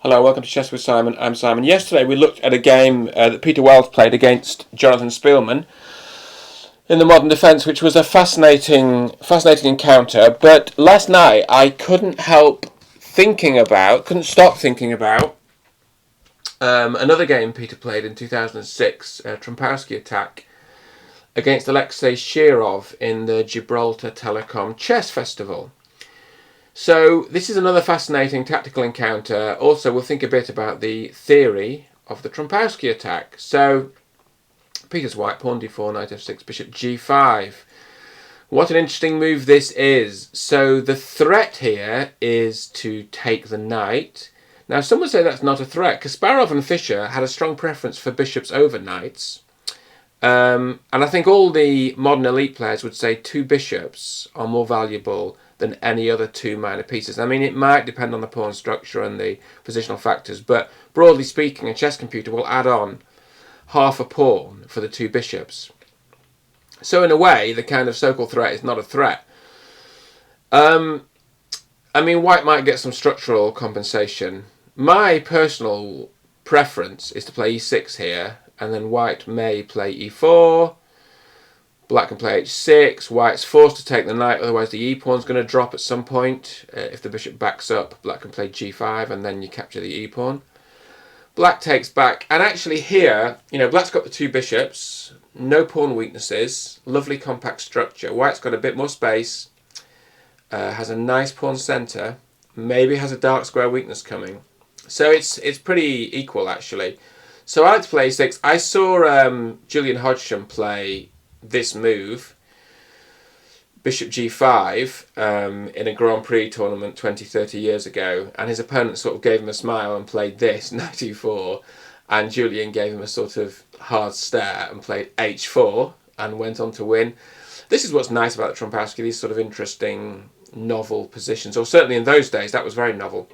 Hello, welcome to Chess with Simon. I'm Simon. Yesterday we looked at a game that Peter Wells played against Jonathan Spielman in the Modern Defence, which was a fascinating encounter. But last night I couldn't stop thinking about another game Peter played in 2006, Trompowsky Attack, against Alexey Shirov in the Gibraltar Chess Festival. So this is another fascinating tactical encounter. Also, we'll think a bit about the theory of the Trompowsky attack. So Peter's white, pawn d4, knight f6, bishop g5. What an interesting move this is. So the threat here is to take the knight. Now some would say that's not a threat. Kasparov and Fischer had a strong preference for bishops over knights. And I think all the modern elite players would say two bishops are more valuable than any other two minor pieces. I mean, it might depend on the pawn structure and the positional factors, but broadly speaking, a chess computer will add on half a pawn for the two bishops. So in a way, the kind of so-called threat is not a threat. I mean, white might get some structural compensation. My personal preference is to play e6 here, and then white may play e4. Black can play h6, white's forced to take the knight, otherwise the e-pawn's going to drop at some point. If the bishop backs up, black can play g5 and then you capture the e-pawn. Black takes back, and actually here, black's got the two bishops, no pawn weaknesses, lovely compact structure. White's got a bit more space, has a nice pawn centre, maybe has a dark square weakness coming. So it's pretty equal actually. So I like to play e6. I saw Julian Hodgson play this move, bishop g5, in a Grand Prix tournament 20-30 years ago, and his opponent sort of gave him a smile and played this, knight e4, and Julian gave him a sort of hard stare and played h4 and went on to win. This is what's nice about the Trompowsky, these sort of interesting novel positions, or certainly in those days that was very novel.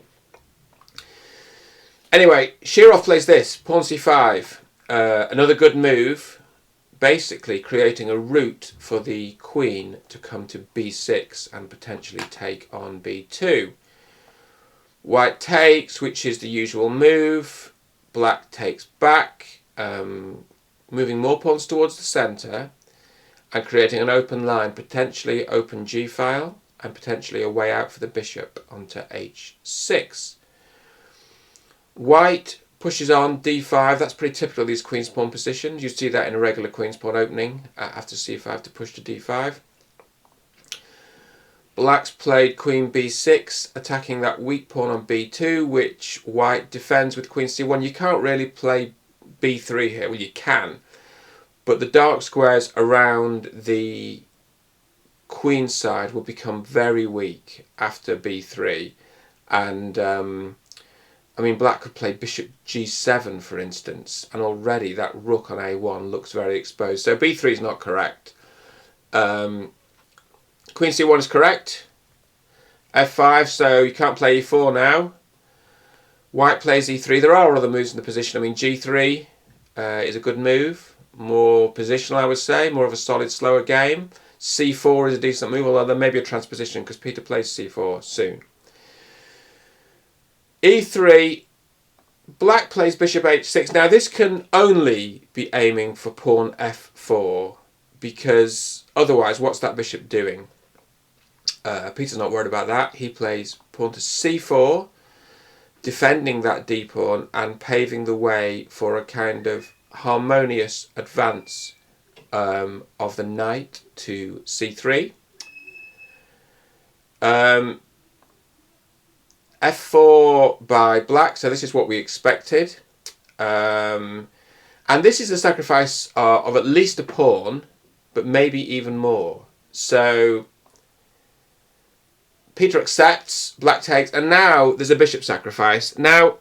Anyway, Shirov plays this, pawn c5, another good move, basically creating a route for the queen to come to b6 and potentially take on b2. White takes, which is the usual move. Black takes back, moving more pawns towards the centre and creating an open line, potentially open g-file and potentially a way out for the bishop onto h6. White pushes on d5. That's pretty typical of these queen's pawn positions. You see that in a regular queen's pawn opening after c5 to push to d5. Black's played queen b6, attacking that weak pawn on b2, which white defends with queen c1. You can't really play b3 here. Well, you can, but the dark squares around the queen side will become very weak after b3, and I mean, black could play bishop g7, for instance, and already that rook on a1 looks very exposed. So b3 is not correct. Queen c1 is correct. f5, so you can't play e4 now. White plays e3. There are other moves in the position. I mean, g3 is a good move. More positional, I would say. More of a solid, slower game. c4 is a decent move, although there may be a transposition because Peter plays c4 soon. e3, black plays bishop h6. Now this can only be aiming for pawn f4, because otherwise what's that bishop doing? Peter's not worried about that. He plays pawn to c4, defending that d pawn and paving the way for a kind of harmonious advance of the knight to c3. f4 by black, so this is what we expected, and this is a sacrifice of at least a pawn, but maybe even more. So Peter accepts, black takes, and now there's a bishop sacrifice. Now,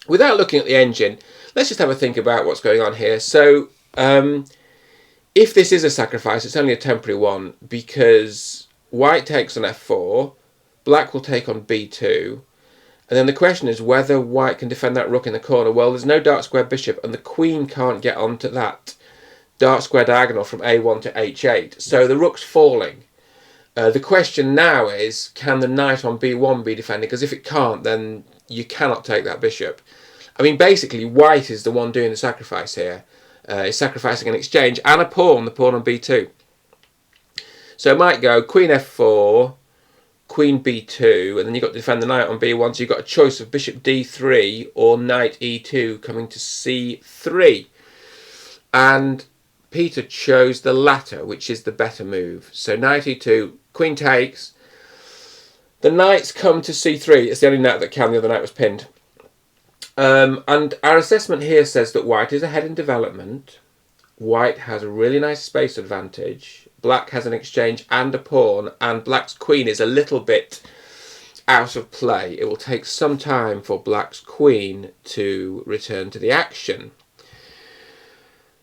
without looking at the engine, let's just have a think about what's going on here. So if this is a sacrifice, it's only a temporary one, because white takes on f4, black will take on b2, and then the question is whether white can defend that rook in the corner. Well, there's no dark square bishop, and the queen can't get onto that dark square diagonal from a1 to h8, so the rook's falling. The question now is, can the knight on b1 be defended? Because if it can't, then you cannot take that bishop. I mean, basically, white is the one doing the sacrifice here. It's sacrificing an exchange and a pawn, the pawn on b2. So it might go queen f4, queen b2, and then you've got to defend the knight on b1, so you've got a choice of bishop d3 or knight e2 coming to c3. And Peter chose the latter, which is the better move. So knight e2, queen takes. The knights come to c3. It's the only knight that can. The other knight was pinned. And our assessment here says that white is ahead in development. White has a really nice space advantage. Black has an exchange and a pawn, and black's queen is a little bit out of play. It will take some time for black's queen to return to the action.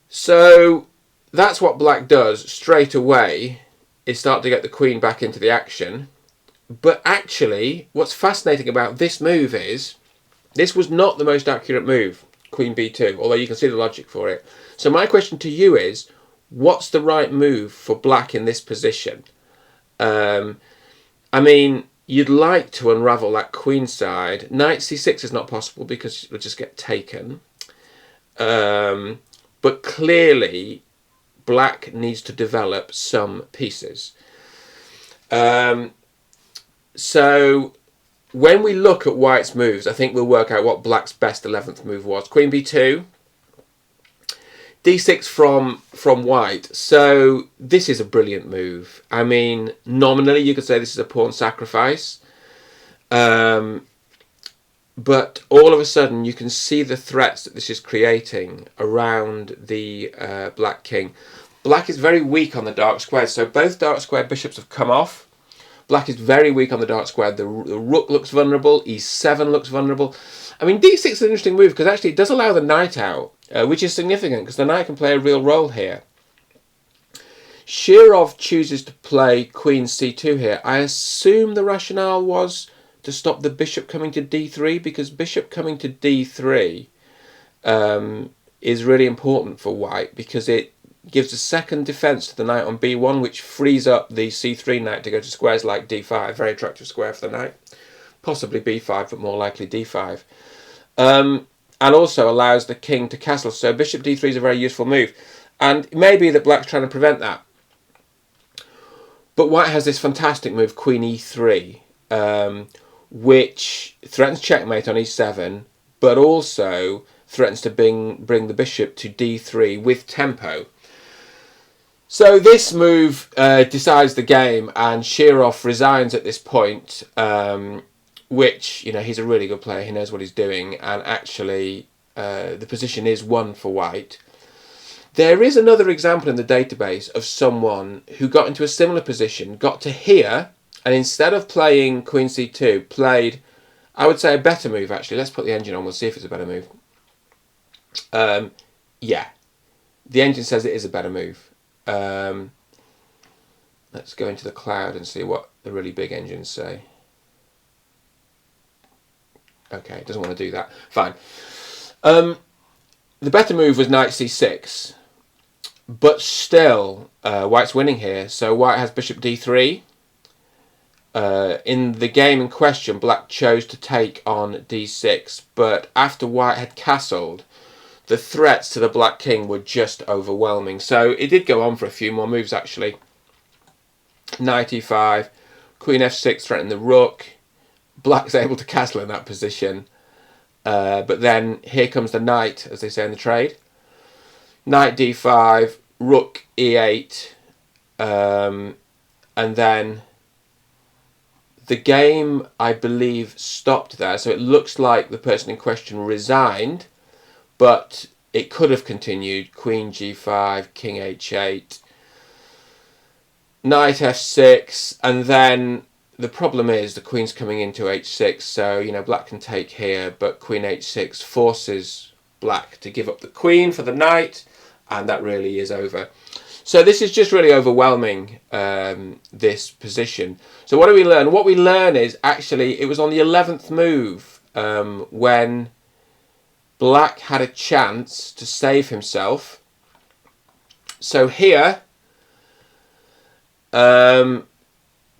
So that's what black does straight away, is start to get the queen back into the action. But actually, what's fascinating about this move is, this was not the most accurate move, queen b2, although you can see the logic for it. So my question to you is, what's the right move for black in this position? I mean, you'd like to unravel that queen side. Knight c6 is not possible because it'll just get taken. But clearly, black needs to develop some pieces. So when we look at white's moves, I think we'll work out what black's best 11th move was. Queen b2, d6 from white. So this is a brilliant move. I mean, nominally you could say this is a pawn sacrifice. But all of a sudden you can see the threats that this is creating around the black king. Black is very weak on the dark squares, so both dark square bishops have come off. Black is very weak on the dark square. The rook looks vulnerable, e7 looks vulnerable. I mean, d6 is an interesting move because actually it does allow the knight out, which is significant because the knight can play a real role here. Shirov chooses to play queen c2 here. I assume the rationale was to stop the bishop coming to d3, because bishop coming to d3 is really important for white because it gives a second defence to the knight on b1, which frees up the c3 knight to go to squares like d5. Very attractive square for the knight. Possibly b5, but more likely d5. And also allows the king to castle. So bishop d3 is a very useful move. And it may be that black's trying to prevent that. But white has this fantastic move, queen e3, which threatens checkmate on e7, but also threatens to bring the bishop to d3 with tempo. So this move decides the game, and Shirov resigns at this point, which, you know, he's a really good player. He knows what he's doing, and actually the position is won for white. There is another example in the database of someone who got into a similar position, got to here, and instead of playing queen c2, played, I would say, a better move, actually. Let's put the engine on, we'll see if it's a better move. Yeah, the engine says it is a better move. Let's go into the cloud and see what the really big engines say. Okay, it doesn't want to do that. Fine. The better move was knight c6, but still white's winning here. So white has bishop d3. In the game in question, black chose to take on d6, but after white had castled, the threats to the black king were just overwhelming. So it did go on for a few more moves, actually. Knight e5, queen f6 threatening the rook. Black's able to castle in that position. But then here comes the knight, as they say in the trade. Knight d5, rook e8. And then the game, I believe, stopped there. So it looks like the person in question resigned, but it could have continued. Queen g5, king h8, knight f6, and then the problem is the queen's coming into h6, so, you know, black can take here, but queen h6 forces black to give up the queen for the knight, and that really is over. So this is just really overwhelming, this position. So what do we learn? What we learn is, actually, it was on the 11th move when black had a chance to save himself. So here,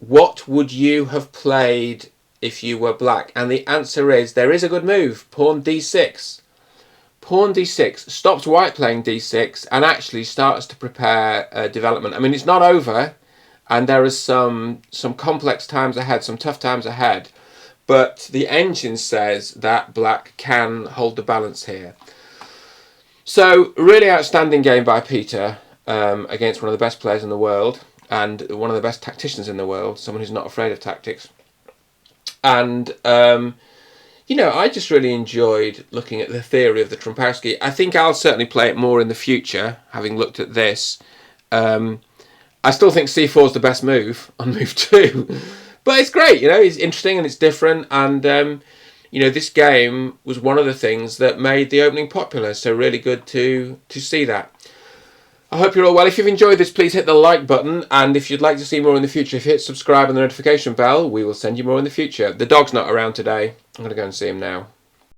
what would you have played if you were black? And the answer is, there is a good move. Pawn d6. Pawn d6 stops white playing d6 and actually starts to prepare development. I mean, it's not over, and there is some complex times ahead, some tough times ahead. But the engine says that black can hold the balance here. So, really outstanding game by Peter against one of the best players in the world and one of the best tacticians in the world, someone who's not afraid of tactics. And, I just really enjoyed looking at the theory of the Trompowsky. I think I'll certainly play it more in the future, having looked at this. I still think c4 is the best move on move 2. But it's great, it's interesting and it's different. And, this game was one of the things that made the opening popular. So really good to see that. I hope you're all well. If you've enjoyed this, please hit the like button. And if you'd like to see more in the future, if you hit subscribe and the notification bell, we will send you more in the future. The dog's not around today. I'm going to go and see him now.